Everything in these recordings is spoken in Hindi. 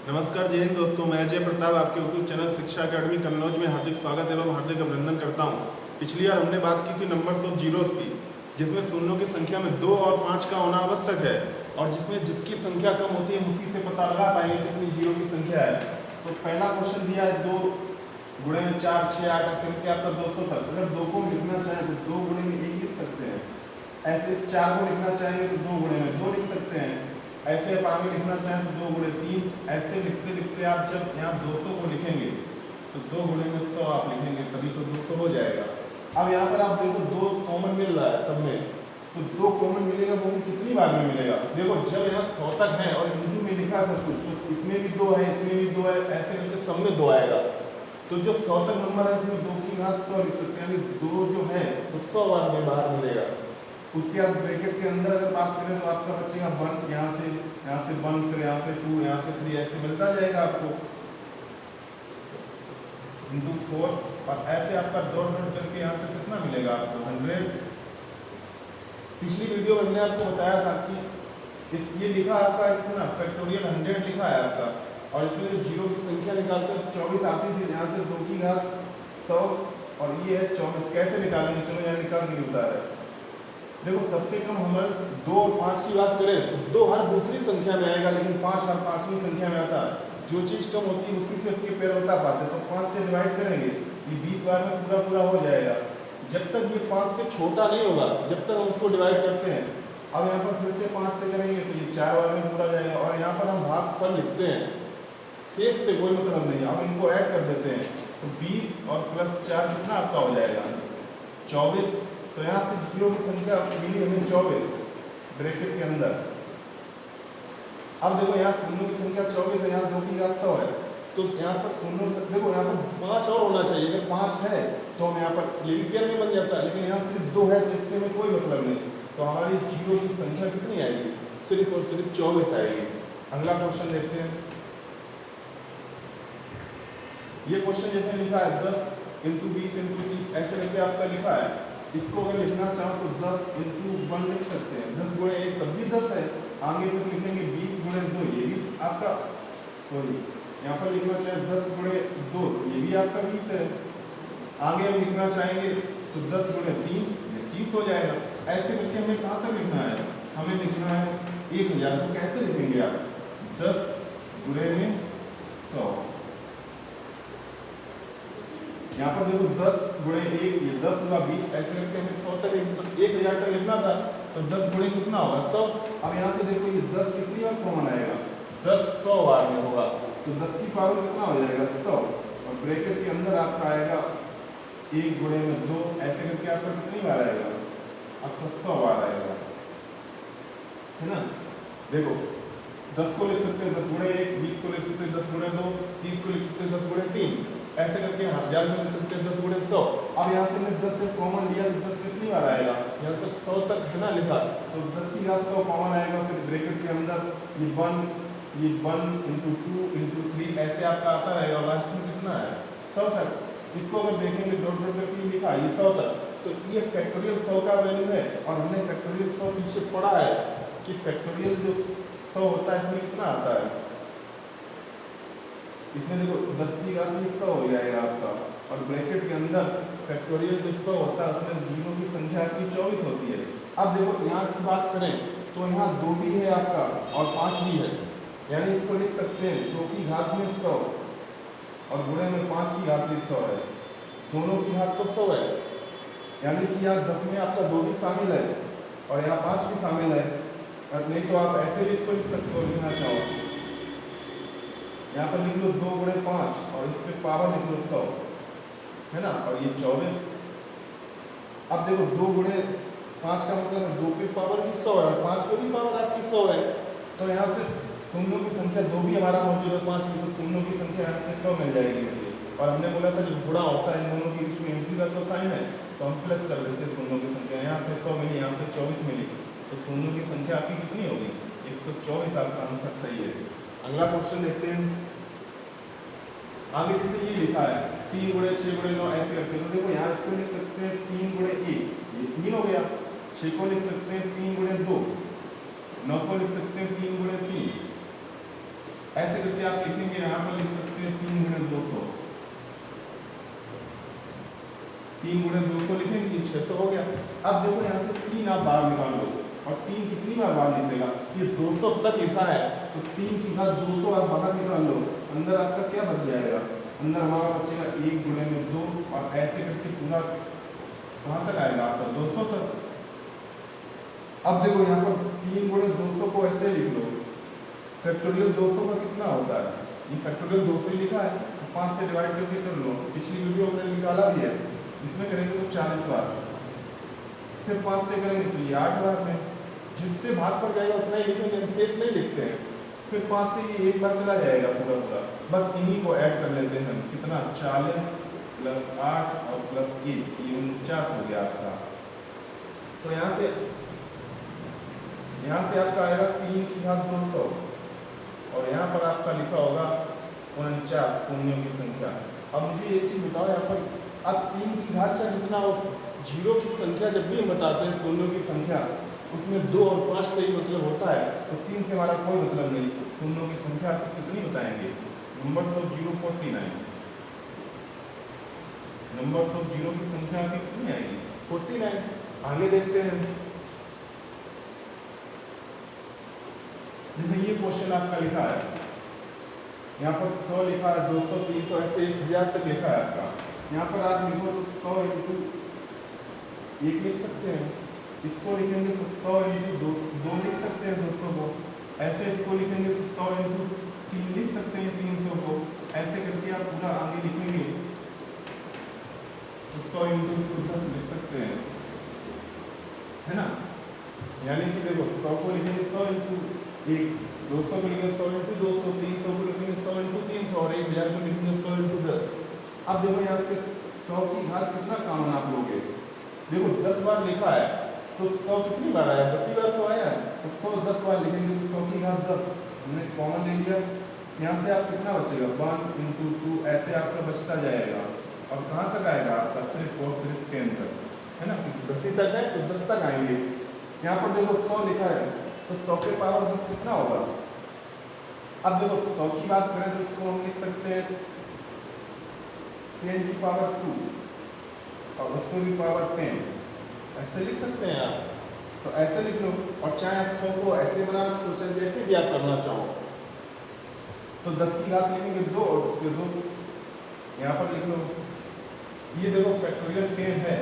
नमस्कार जय हिंद दोस्तों, मैं अजय प्रताप आपके यूट्यूब चैनल शिक्षा अकेडमी कन्नौज में हार्दिक स्वागत एवं हार्दिक अभिनंदन करता हूं। पिछली बार हमने बात की थी नंबर्स ऑफ जीरोस की, जिसमें शून्यों की संख्या में 2 और 5 का होना आवश्यक है, और जिसकी संख्या कम होती है उसी से पता लगा पाएंगे कितनी जीरो की संख्या है। तो पहला क्वेश्चन दिया है 2 गुणे में 4, 6, 8 ऐसे क्या आपका 200 तक। अगर 2 को लिखना चाहें तो 2 गुणे में 1 लिख सकते हैं, ऐसे 4 को लिखना चाहेंगे तो 2 गुणे में 2 लिख सकते हैं, ऐसे आप आगे लिखना चाहें तो 2 गुणे 3। ऐसे लिखते लिखते आप जब यहाँ 200 को लिखेंगे तो 2 गुणे में 100 आप लिखेंगे, तभी तो 200 हो जाएगा। अब यहाँ पर आप देखो 2 कॉमन मिल रहा है सब में, तो 2 कॉमन मिलेगा वो भी कितनी बार में मिलेगा। देखो जब यहाँ 100 तक है और बिंदु में लिखा सब कुछ, तो इसमें भी 2 है, इसमें भी 2 है, ऐसे करके सब में 2 आएगा। तो जो 100 तक नंबर है इसमें 2 की घात 100 लिख सकते हैं, यानी 2 जो है वो 100 बार में बाहर मिलेगा। उसके बाद ब्रैकेट के अंदर अगर बात करें तो आपका बचेगा 1, यहाँ से 1, फिर यहाँ से 2, यहाँ से 3, ऐसे मिलता जाएगा आपको इंटू 4, और ऐसे आपका डॉट डॉट करके यहाँ पे कितना मिलेगा आपको 100। पिछली वीडियो में हमने आपको बताया था कि ये लिखा आपका कितना फैक्टोरियल 100 लिखा है आपका, और इसमें जो जीरो की संख्या निकालते हैं 24 आती थी, यहाँ से 2 की घात 100 और ये है 24। कैसे निकालेंगे, चलो यहाँ निकाल के बता रहे हैं। देखो सबसे कम हमारे 2 और 5 की बात करें तो 2 हर दूसरी संख्या में आएगा, लेकिन 5 हर पांचवी संख्या में आता है। जो चीज़ कम होती है उसी से उसके पैर बता पाते हैं, तो 5 से डिवाइड करेंगे, ये 20 बार में पूरा पूरा हो जाएगा। जब तक ये 5 से छोटा नहीं होगा जब तक हम उसको डिवाइड करते हैं। अब यहाँ पर फिर से 5 से करेंगे तो ये 4 बार में पूरा हो जाएगा, और यहाँ पर हम भागफल लिखते हैं, शेष से कोई मतलब नहीं। अब इनको ऐड कर देते हैं तो 20 और प्लस 4 कितना आपका हो जाएगा 24। तो यहाँ से जीरो की संख्या मिली हमें 24 ब्रैकेट के अंदर। अब देखो यहाँ शून्यों की संख्या 24 है, यहाँ 2 की घात 100 है, तो यहाँ पर शून्य देखो यहाँ पर 5 और होना चाहिए। अगर 5 है तो हम यहाँ पर ये भी पेयर में बन जाता है, लेकिन यहाँ सिर्फ 2 है तो इससे में कोई मतलब नहीं। तो हमारी जीरो की संख्या कितनी आएगी, सिर्फ और सिर्फ 24 आएगी। अगला क्वेश्चन देखते हैं। ये क्वेश्चन जैसे लिखा है 10 × 20 × 30 ऐसे करके आपका लिखा है। इसको अगर लिखना चाहो तो 10 × 1 लिख सकते हैं, 10 गुणे 1 तब भी 10 है। आगे फिर लिखेंगे 20 गुणे 2, ये भी आपका यहाँ पर लिखना चाहे 10 गुणे 2, ये भी आपका 20 है। आगे हम लिखना चाहेंगे तो 10 गुणे 3, ये 30 हो जाएगा। ऐसे करके हमें कहाँ तक लिखना है, हमें लिखना है 1000। तो कैसे लिखेंगे आप 10 गुणे में 100। यहाँ पर देखो 10 गुणे 1, ये 10 हुआ 20, ऐसे करके हमें 100 तक 1000 तक लिखना था, तो 10 गुणे कितना होगा 100। अब यहाँ से देखो ये 10 कितनी बार कॉमन आएगा, 10 100 बार में होगा, तो 10 की पावर कितना हो जाएगा 100, और ब्रैकेट के अंदर आपका आएगा 1 गुणे में 2, ऐसे करके आपका कितनी बार आएगा आपका 100 बार आएगा, है ना। देखो 10 को लिख सकते हैं 10 गुणे 1, 20 को लिख सकते हैं 10 गुणे 2, 30 को लिख सकते हैं 10 गुणे 3, ऐसे करके 1000 में लिख सकते हैं 10 गुणे 100। अब यहाँ से हमने 10 जब कॉमन लिया तो 10 कितनी बार आएगा, यहाँ तक 100 तक है ना लिखा, तो 10 की घात 100 कॉमन आएगा। फिर ब्रैकेट के अंदर ये 1 × 2 × 3 ऐसे आपका आता रहेगा, लास्ट में कितना है 100 तक। इसको अगर देखेंगे डॉट डॉट करके लिखा ये 100 तक, तो ये फैक्टोरियल 100 का वैल्यू है, और हमने फैक्टोरियल 100 पीछे पढ़ा है कि फैक्टोरियल जो 100 होता है इसमें कितना आता है, इसमें देखो 10 की घात 100 हो जाएगा आपका, और ब्रैकेट के अंदर फैक्टोरियल जो 100 होता है उसमें जीरो की संख्या आपकी 24 होती है। अब देखो यहाँ की बात करें तो यहाँ 2 भी है आपका और 5 भी है, यानी इसको लिख सकते हैं 2 की घात में 100 और गुणे में 5 की घात में 100 है, दोनों की घात तो 100 है, यानी कि यहाँ 10 में आपका 2 भी शामिल है और यहाँ 5 भी शामिल है। और नहीं तो आप ऐसे भी इसको लिख सकते हो, लिखना चाहो यहाँ पर लिख लो 2 गुणे 5 और इस पे पावर लिख लो 100, है ना, और ये 24। अब देखो 2 गुणे 5 का मतलब है 2 पे पावर भी 100 है और 5 पे भी पावर आपकी 100 है, तो यहाँ से शून्यों की संख्या 2 भी हमारा मौजूद है 5 में, तो शून्यों की संख्या यहाँ से 100 मिल जाएगी मुझे। और हमने बोला था जब गुणा होता है इन दोनों के बीच में एंट्री का तो साइन है, तो हम प्लस कर देते हैं शून्यों की संख्या। यहाँ से 100 मिली, यहाँ से 24 मिली, तो शून्यों की संख्या आपकी कितनी होगी 124। आपका आंसर सही है। अगला क्वेश्चन देखते हैं। आगे जैसे ये लिखा है 3 गुणे 6 गुणे 9 ऐसे करके, तो देखो यहाँ इसको लिख सकते हैं 3 गुणे 1, ये 3 हो गया। 6 को लिख सकते हैं 3 गुणे 2, 9 को लिख सकते हैं 3 गुणे 3, ऐसे करके आप लिखेंगे, यहाँ पर लिख सकते हैं 3 गुणे 200, 3 गुणे 200 लिखेंगे, ये 600 हो गया। अब देखो यहाँ से 3 आप बाहर निकाल लो, और 3 कितनी बार बाहर निकलेगा, ये 200 तक लिखा है, तो 3 की घात 200 आप बाहर निकाल लो, अंदर आपका क्या बच जाएगा, अंदर हमारा बचेगा 1 गुणे में 2, और ऐसे करके पूरा कहाँ तक आएगा आपका 200 तक। अब देखो यहाँ पर 3 गुणे 200 को ऐसे लिख लो, फैक्टोरियल 200 का कितना होता है, ये फैक्टोरियल 200 ही लिखा है, 5 से डिवाइड करके कर लो, पिछली वीडियो में निकाला भी है, इसमें करेंगे तो 40 बार, फिर 5 से करेंगे तो ये 8 बार में, जिससे भाग पड़ जाएगा उतना ही लिखेंगे, हम शेष नहीं लिखते हैं। फिर 5 से ये एक बार चला जाएगा पूरा पूरा, बस इन्हीं को ऐड कर लेते हैं, कितना 40 प्लस 8 और प्लस 1, ये 49 हो गया आपका। तो यहाँ से आपका आएगा 3 की घात 200, और यहाँ पर आपका लिखा होगा 49 शून्यों की संख्या। अब मुझे एक चीज़ बताओ, यहाँ पर अब 3 की घात चाहे जितना हो, जीरो की संख्या जब भी हम बताते हैं शून्यों की संख्या, उसमें 2 और 5 से ही मतलब होता है, तो 3 से हमारा कोई मतलब नहीं। शून्यों की संख्या तो कितनी बताएंगे, numbers of zero 49, numbers of zero की संख्या कितनी आएगी 49। आगे देखते हैं, जैसे ये क्वेश्चन आपका लिखा है, यहाँ पर 100 लिखा है, 200, 300 ऐसे 1000 तक लिखा है आपका। यहाँ पर आप लिखो तो 100 इंटू 1 लिख सकते हैं, इसको लिखेंगे तो 100 इंटू 2 लिख सकते हैं 200 को, ऐसे इसको लिखेंगे तो 100 इंटू 3 लिख सकते हैं 300 को, ऐसे करके आप पूरा आगे लिखेंगे तो 100 इंटू 10 लिख सकते हैं, है ना। यानी कि देखो 100 को लिखेंगे 100 इंटू 1, 200 को लिखेंगे 100 इंटू 200, 300 को लिखेंगे 100 इंटू 300, और 1000 को लिखेंगे 100 इंटू 10। अब देखो यहाँ से 100 की घात कितना कॉमन आप लोगे, देखो 10 बार लिखा है, तो 100 कितनी बार आया, 10 ही बार तो आया है, तो 100 10 बार लिखेंगे तो 100 की घात 10 हमने कॉमन ले लिया। यहाँ से आप कितना बचेगा 1 इंटू 2, ऐसे आपका बचता जाएगा, और कहाँ तक आएगा आपका सिर्फ और सिर्फ 10 तक, है ना, क्योंकि 10 ही तक है तो 10 तक आएंगे। यहाँ पर देखो 100 लिखा है, तो 100 के पावर 10 कितना होगा। अब देखो 100 की बात करें तो इसको हम लिख सकते हैं 10 की पावर 2, और उसको भी पावर 10, ऐसे लिख सकते हैं आप, तो ऐसे लिख लो। और चाहे आप 100 को ऐसे बना लो, चाहे जैसे भी आप करना चाहो, तो 10 की घात लिखेंगे 2 और उसके 2 यहाँ पर लिख लो। ये देखो फैक्टोरियल 10 है,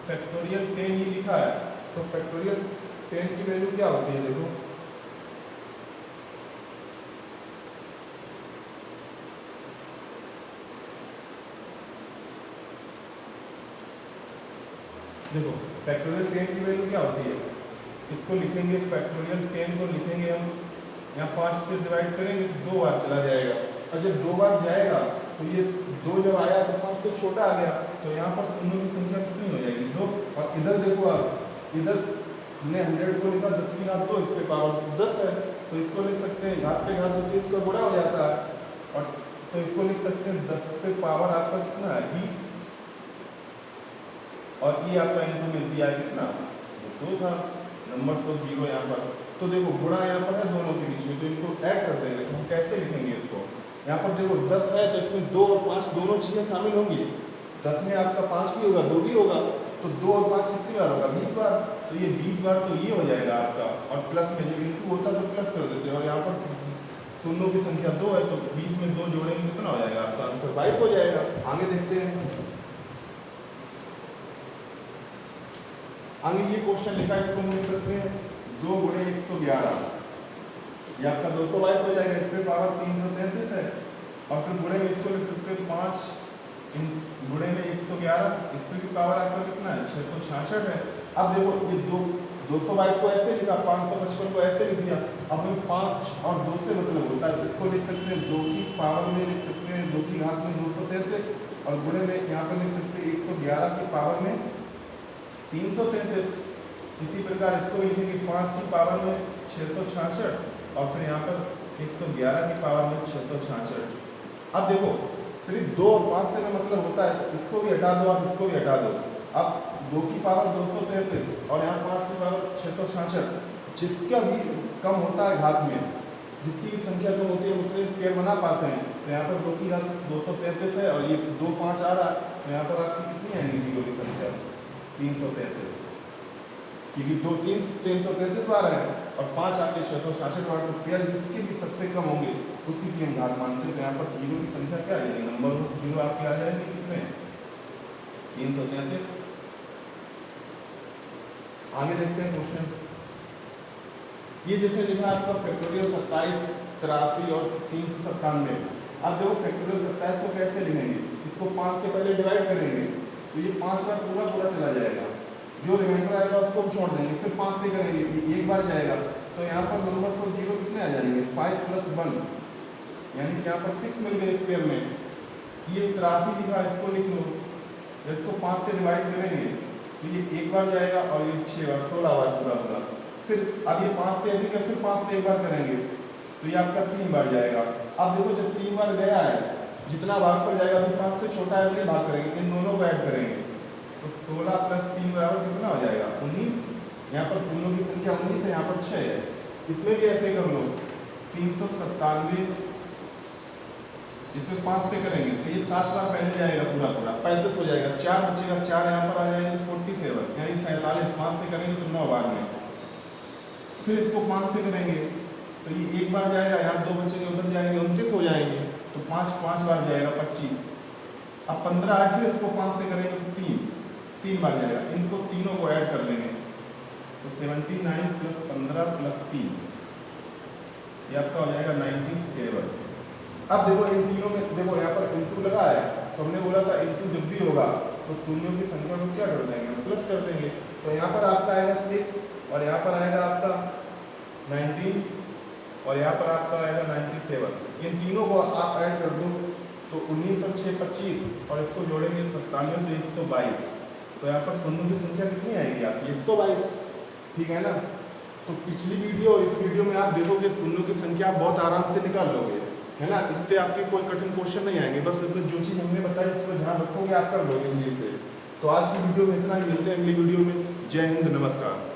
फैक्टोरियल 10 ही लिखा है, तो फैक्टोरियल 10 की वैल्यू क्या होती है, देखो देखो फैक्टोरियल 10 की वैल्यू क्या होती है, इसको लिखेंगे फैक्टोरियल 10 को लिखेंगे हम, यहाँ 5 से डिवाइड करेंगे तो 2 बार चला जाएगा, और जब 2 बार जाएगा तो ये 2 जब आया तो 5 से छोटा आ गया, तो यहाँ पर शून्यों की संख्या कितनी हो जाएगी 2। और इधर देखो आप, इधर हमने 100 को लिखा 10 की घात 2, इस पे पावर 10 है, तो इसको लिख सकते हैं घात पे घात होती है, इसका गुणा हो जाता है, और तो इसको लिख सकते हैं 10 पे पावर आपका कितना है 20, और ये आपका इनको मिल दिया है कितना, ये 2 था, नंबर 0 यहाँ पर। तो देखो गुणा यहाँ पर है दोनों के बीच में, तो इनको ऐड कर देंगे, तो हम कैसे लिखेंगे इसको, यहाँ पर देखो 10 है तो इसमें 2 और 5 दोनों चीज़ें शामिल होंगी, 10 में आपका 5 भी होगा 2 भी होगा, तो 2 और 5 कितनी बार होगा 20 बार, तो ये 20 बार तो ये हो जाएगा आपका, और प्लस में जब इनटू होता तो प्लस कर देते हैं, और यहाँ पर शून्यों की संख्या 2 है, तो 20 में 2 जोड़ेंगे कितना हो जाएगा आपका आंसर 22 हो जाएगा। आगे देखते हैं, आगे ये क्वेश्चन लिखा है, इसको हम लिख सकते हैं 2 गुणे 111, ये आपका 222 हो जाएगा, इस पे पावर 333 है, और फिर गुणे में इसको लिख सकते हैं 5 गुणे में 111, इस पे की पावर आपका कितना है 666 है। अब देखो ये 222 को ऐसे लिखा, 555 को ऐसे लिख दिया, अब में 5 और 2 से मतलब होता है, तो इसको लिख सकते हैं 2 की पावर में लिख सकते हैं 2 की घात में 233, और गुणे में यहाँ पर लिख सकते हैं 111 की पावर में 333। इसी प्रकार इसको भी लिखेंगे 5 की पावर में 666, और फिर यहाँ पर 111 की पावर में 666। अब देखो सिर्फ 2 और 5 से में मतलब होता है, तो इसको भी हटा दो आप, इसको भी हटा दो। अब 2 की पावर 233 और यहाँ 5 की पावर 666, जिसका भी कम होता है घात में, जिसकी भी संख्या कम होती है उतने पेयर बना पाते हैं। तो यहाँ पर 2 की घात 233 है और ये 2 5 आ रहा है, तो यहाँ पर आपकी कितनी आएंगी जीरो की संख्या 333, क्योंकि 2 333 आ रहा है और 5 आपके 666 बार, तो पेयर जिसके भी सबसे कम होंगे उसी की हम घात मानते हैं। तो यहाँ पर जीरो की संख्या क्या आ जाएगी, नंबर जीरो आपके आ जाएंगे कितने 333। आगे देखते हैं क्वेश्चन। ये जैसे लिखा है आपका फैक्टोरियल 27, 83 और 397। अब देखो फैक्टोरियल 27 को कैसे लिखेंगे, इसको 5 से पहले डिवाइड करेंगे तो ये 5 बार पूरा पूरा चला जाएगा, जो रिमाइंडर आएगा उसको छोड़ देंगे, फिर 5 से करेंगे, ये एक बार जाएगा। तो यहाँ पर नंबर ऑफ जीरो कितने आ जाएंगे 5 + 1, यानी कि यहाँ पर 6 मिल गए इस पेयर में। ये 83 लिखा है, इसको लिख लो, जब इसको 5 से डिवाइड करेंगे तो ये एक बार जाएगा और ये 6 बार 16 बार पूरा पूरा। फिर अब ये 5 से अधिक है, फिर 5 से एक बार करेंगे तो ये आपका 3 बार जाएगा। अब देखो जब 3 बार गया है, जितना भागफल जाएगा अभी 5 से छोटा है अपने भाग करेंगे, इन दोनों को ऐड करेंगे तो 16 + 3 बराबर कितना हो जाएगा 19। यहाँ पर शून्यों की संख्या 19 है, यहाँ पर 6 है। इसमें भी ऐसे कर लो 397, इसमें 5 से करेंगे तो ये 7 बार पहले जाएगा पूरा पूरा 35 हो जाएगा, 4 बचेगा, 4 यहाँ पर आ जाएगा 47, यानी 47, 5 से करेंगे तो 9 बार में। फिर इसको 5 से करेंगे तो ये एक बार जाएगा, यहाँ 2 बचेंगे, उधर जाएंगे 29 हो जाएंगे, तो 5 बार जाएगा 25। अब 15 है, फिर इसको 5 से करेंगे तो 3 बार जाएगा, इनको तीनों को ऐड कर लेंगे तो 79 + 15 + 3 ये आपका हो जाएगा 97। अब देखो इन तीनों में देखो यहाँ पर इंटू लगा है, तो हमने बोला था इंटू जब भी होगा तो शून्यों की संख्या को क्या कर देंगे, प्लस कर देंगे। तो यहाँ पर आपका आएगा 6 और यहाँ पर आएगा आपका 19 और यहाँ पर आपका आएगा 97। इन तीनों को आप ऐड कर दो तो 19 और 6 25 और इसको जोड़ेंगे 97 तो 122। तो यहाँ पर शून्यों की संख्या कितनी आएगी आपकी 122, ठीक है ना। तो पिछली वीडियो और इस वीडियो में आप देखोगे शून्यों की संख्या आप बहुत आराम से निकाल लोगे, है ना। इससे आपके कोई कठिन क्वेश्चन नहीं आएंगे, बस इसमें जो चीज़ हमने बताई उस पर ध्यान रखोगे आप कर लोगे इसीलिए से। तो आज की वीडियो में इतना ही, मिलते हैं अगली वीडियो में। जय हिंद, नमस्कार।